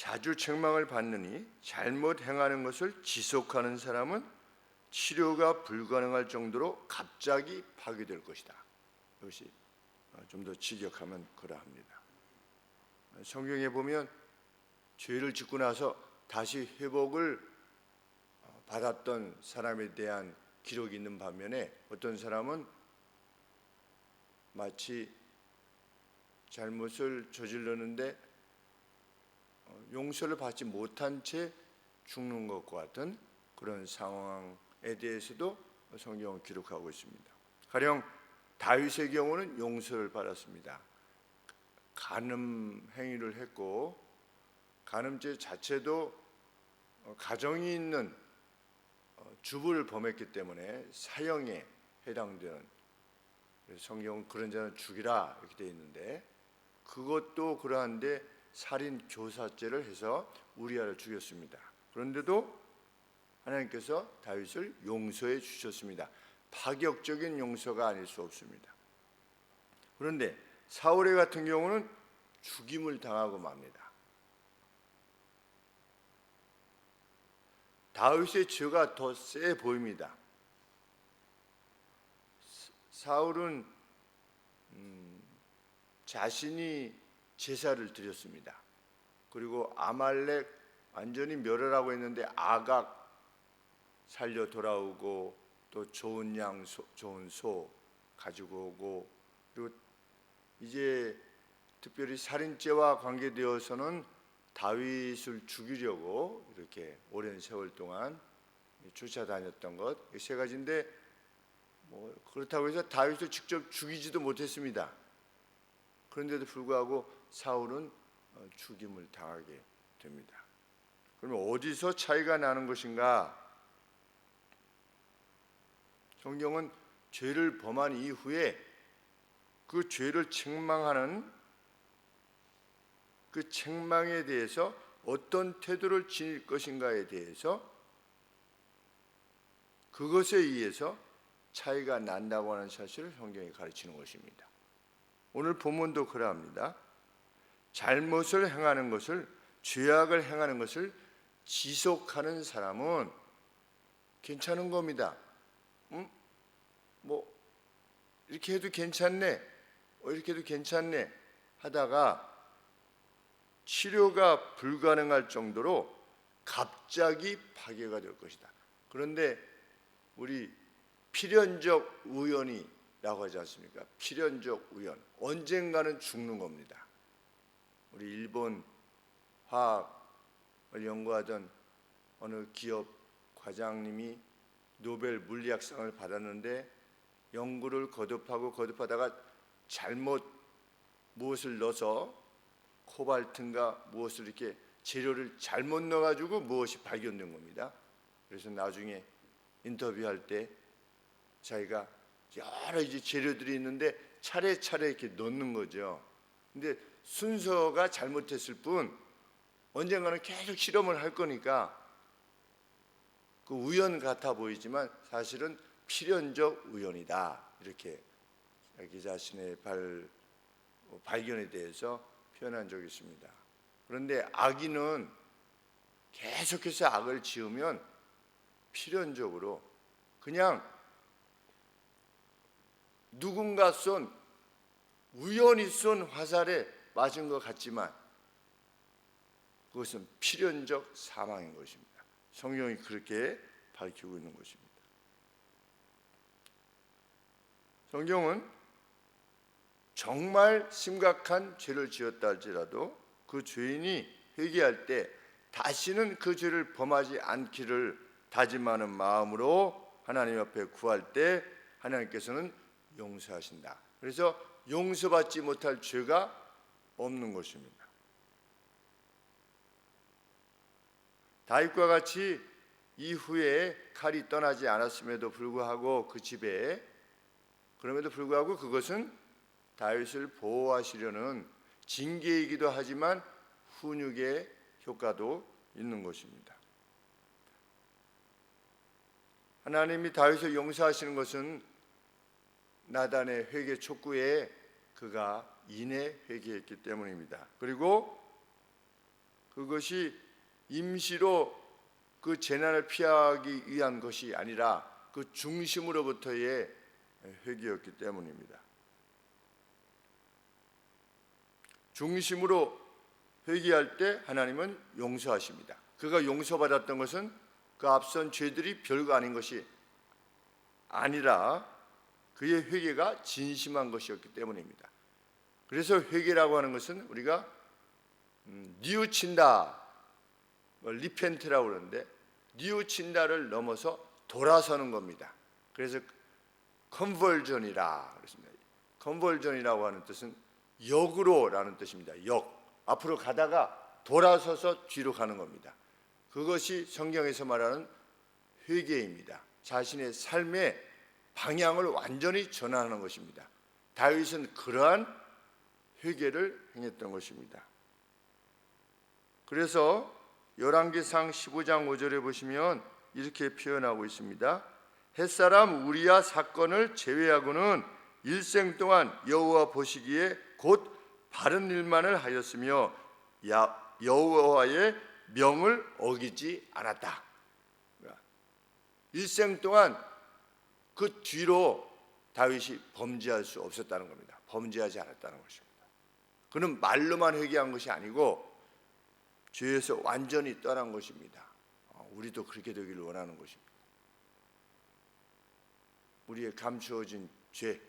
자주 책망을 받느니 잘못 행하는 것을 지속하는 사람은 치료가 불가능할 정도로 갑자기 파괴될 것이다. 이것이 좀 더 직역하면 그러합니다. 성경에 보면 죄를 짓고 나서 다시 회복을 받았던 사람에 대한 기록이 있는 반면에 어떤 사람은 마치 잘못을 저질렀는데 용서를 받지 못한 채 죽는 것과 같은 그런 상황에 대해서도 성경은 기록하고 있습니다. 가령 다윗의 경우는 용서를 받았습니다. 간음 행위를 했고 간음죄 자체도 가정이 있는 주부를 범했기 때문에 사형에 해당되는, 그래서 성경은 그런 자는 죽이라 이렇게 되어 있는데 그것도 그러한데 살인 교사죄를 해서 우리아를 죽였습니다. 그런데도 하나님께서 다윗을 용서해 주셨습니다. 파격적인 용서가 아닐 수 없습니다. 그런데 사울의 같은 경우는 죽임을 당하고 맙니다. 다윗의 죄가 더 세 보입니다. 사울은 자신이 제사를 드렸습니다. 그리고 아말렉 완전히 멸하라고 했는데 아각 살려 돌아오고 또 좋은 양, 좋은 소 가지고 오고, 그리고 이제 특별히 살인죄와 관계되어서는 다윗을 죽이려고 이렇게 오랜 세월 동안 쫓아다녔던 것, 세 가지인데 그렇다고 해서 다윗을 직접 죽이지도 못했습니다. 그런데도 불구하고 사울은 죽임을 당하게 됩니다. 그러면 어디서 차이가 나는 것인가? 성경은 죄를 범한 이후에 그 죄를 책망하는 그 책망에 대해서 어떤 태도를 지닐 것인가에 대해서 그것에 의해서 차이가 난다고 하는 사실을 성경이 가르치는 것입니다. 오늘 본문도 그러합니다. 잘못을 행하는 것을, 죄악을 행하는 것을 지속하는 사람은 괜찮은 겁니다. 이렇게 해도 괜찮네, 이렇게 해도 괜찮네 하다가 치료가 불가능할 정도로 갑자기 파괴가 될 것이다. 그런데 우리 필연적 우연이라고 하지 않습니까? 필연적 우연, 언젠가는 죽는 겁니다. 우리 일본 화학을 연구하던 어느 기업 과장님이 노벨 물리학상을 받았는데 연구를 거듭하다가 잘못 무엇을 넣어서 코발트인가 무엇을 이렇게 재료를 잘못 넣어가지고 무엇이 발견된 겁니다. 그래서 나중에 인터뷰할 때 자기가 여러 이제 재료들이 있는데 차례차례 이렇게 넣는 거죠. 근데 순서가 잘못했을 뿐 언젠가는 계속 실험을 할 거니까 그 우연 같아 보이지만 사실은 필연적 우연이다, 이렇게 자기 자신의 발견에 대해서 표현한 적이 있습니다. 그런데 악인은 계속해서 악을 지으면 필연적으로 그냥 누군가 우연히 쏜 화살에 맞은 것 같지만 그것은 필연적 사망인 것입니다. 성경이 그렇게 밝히고 있는 것입니다. 성경은 정말 심각한 죄를 지었다 할지라도 그 죄인이 회개할 때 다시는 그 죄를 범하지 않기를 다짐하는 마음으로 하나님 앞에 구할 때 하나님께서는 용서하신다. 그래서 용서받지 못할 죄가 없는 것입니다. 다윗과 같이 이후에 칼이 떠나지 않았음에도 불구하고 그 집에, 그럼에도 불구하고 그것은 다윗을 보호하시려는 징계이기도 하지만 훈육의 효과도 있는 것입니다. 하나님이 다윗을 용서하시는 것은 나단의 회개 촉구에 그가 인해 회개했기 때문입니다. 그리고 그 그것이 임시로 그 재난을 피하기 위한 것이 아니라 그 중심으로부터의 회개였기 때문입니다. 중심으로 회개할 때 하나님은 용서하십니다. 그가 용서받았던 것은 그 앞선 죄들이 별거 아닌 것이 아니라 그의 회개가 진심한 것이었기 때문입니다. 그래서 회개라고 하는 것은 우리가 뉘우친다, 리펜트라고 그러는데 뉘우친다를 넘어서 돌아서는 겁니다. 그래서 컨버전이라 그랬습니다. 컨버전이라고 하는 뜻은 역으로라는 뜻입니다. 역, 앞으로 가다가 돌아서서 뒤로 가는 겁니다. 그것이 성경에서 말하는 회개입니다. 자신의 삶의 방향을 완전히 전환하는 것입니다. 다윗은 그러한 회개를 행했던 것입니다. 그래서 열왕기상 15장 5절에 보시면 이렇게 표현하고 있습니다. 햇사람 우리야 사건을 제외하고는 일생 동안 여호와 보시기에 곧 바른 일만을 하였으며 여호와의 명을 어기지 않았다. 일생 동안 그 뒤로 다윗이 범죄할 수 없었다는 겁니다. 범죄하지 않았다는 것입니다. 그는 말로만 회개한 것이 아니고 죄에서 완전히 떠난 것입니다. 우리도 그렇게 되기를 원하는 것입니다. 우리의 감추어진 죄,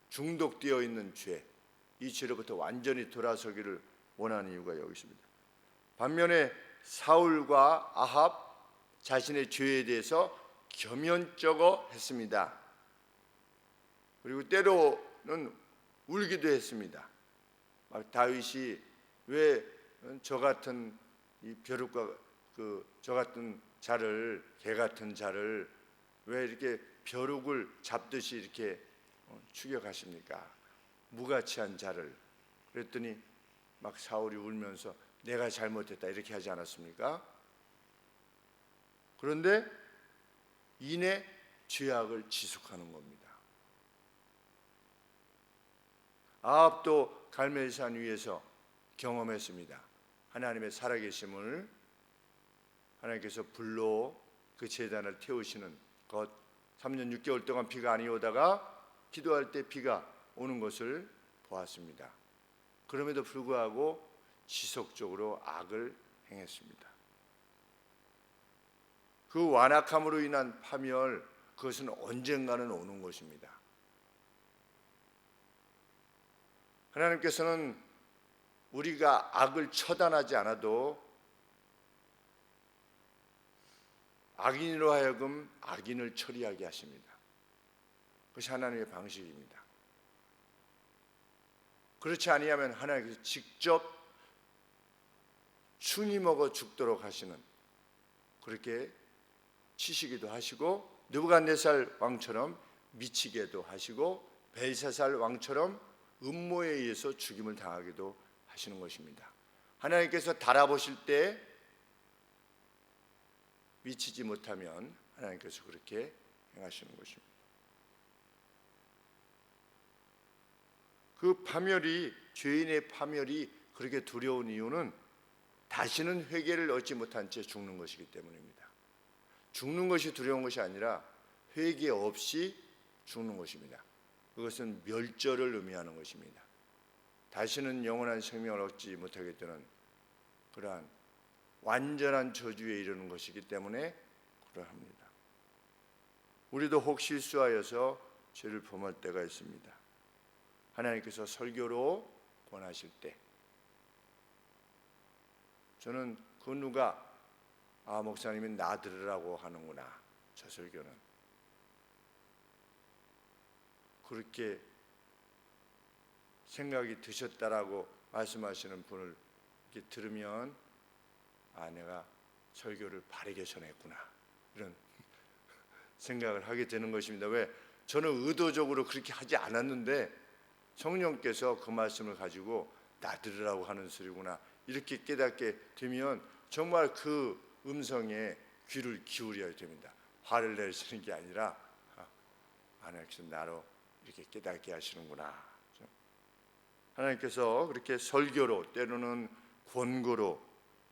중독되어 있는 죄, 이 죄로부터 완전히 돌아서기를 원하는 이유가 여기 있습니다. 반면에 사울과 아합 자신의 죄에 대해서 겸연쩍어 했습니다. 그리고 때로는 울기도 했습니다. 막 다윗이 왜 저 같은 이 벼룩과 저 같은 자를, 개 같은 자를 왜 이렇게 벼룩을 잡듯이 이렇게 추격하십니까? 무가치한 자를. 그랬더니 막 사울이 울면서 내가 잘못했다 이렇게 하지 않았습니까? 그런데 이내 죄악을 지속하는 겁니다. 아합도 갈멜산 위에서 경험했습니다. 하나님의 살아계심을, 하나님께서 불로 그 제단을 태우시는 것, 3년 6개월 동안 비가 아니 오다가 기도할 때 비가 오는 것을 보았습니다. 그럼에도 불구하고 지속적으로 악을 행했습니다. 그 완악함으로 인한 파멸, 그것은 언젠가는 오는 것입니다. 하나님께서는 우리가 악을 처단하지 않아도 악인으로 하여금 악인을 처리하게 하십니다. 그것이 하나님의 방식입니다. 그렇지 아니하면 하나님께서 직접 충이 먹어 죽도록 하시는, 그렇게 치시기도 하시고 느부갓네살 왕처럼 미치게도 하시고 벨사살 왕처럼 음모에 의해서 죽임을 당하기도 하시는 것입니다. 하나님께서 달아보실 때 미치지 못하면 하나님께서 그렇게 행하시는 것입니다. 그 파멸이, 죄인의 파멸이 그렇게 두려운 이유는 다시는 회개를 얻지 못한 채 죽는 것이기 때문입니다. 죽는 것이 두려운 것이 아니라 회개 없이 죽는 것입니다. 그것은 멸절을 의미하는 것입니다. 다시는 영원한 생명을 얻지 못하게 되는 그러한 완전한 저주에 이르는 것이기 때문에 그러합니다. 우리도 혹 실수하여서 죄를 범할 때가 있습니다. 하나님께서 설교로 권하실 때 저는 그 누가 목사님이 나 들으라고 하는구나, 저 설교는, 그렇게 생각이 드셨다라고 말씀하시는 분을 이렇게 들으면 내가 설교를 바르게 전했구나, 이런 생각을 하게 되는 것입니다. 왜? 저는 의도적으로 그렇게 하지 않았는데 성령께서 그 말씀을 가지고 나 들으라고 하는 소리구나 이렇게 깨닫게 되면 정말 그 음성에 귀를 기울여야 됩니다. 화를 내시는 게 아니라 하나님께서 나로 이렇게 깨닫게 하시는구나. 하나님께서 그렇게 설교로, 때로는 권고로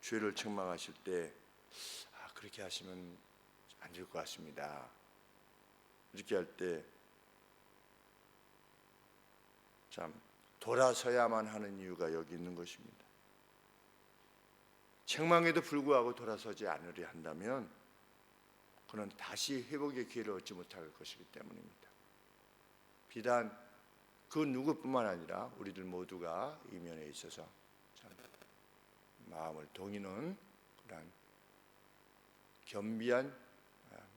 죄를 책망하실 때 그렇게 하시면 안 될 것 같습니다. 이렇게 할 때 참 돌아서야만 하는 이유가 여기 있는 것입니다. 책망에도 불구하고 돌아서지 않으려 한다면 그는 다시 회복의 기회를 얻지 못할 것이기 때문입니다. 비단 그 누구뿐만 아니라 우리들 모두가 이 면에 있어서 참 마음을 동이는 그런 겸비한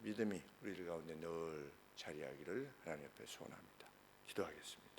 믿음이 우리들 가운데 늘 자리하기를 하나님 앞에 소원합니다. 기도하겠습니다.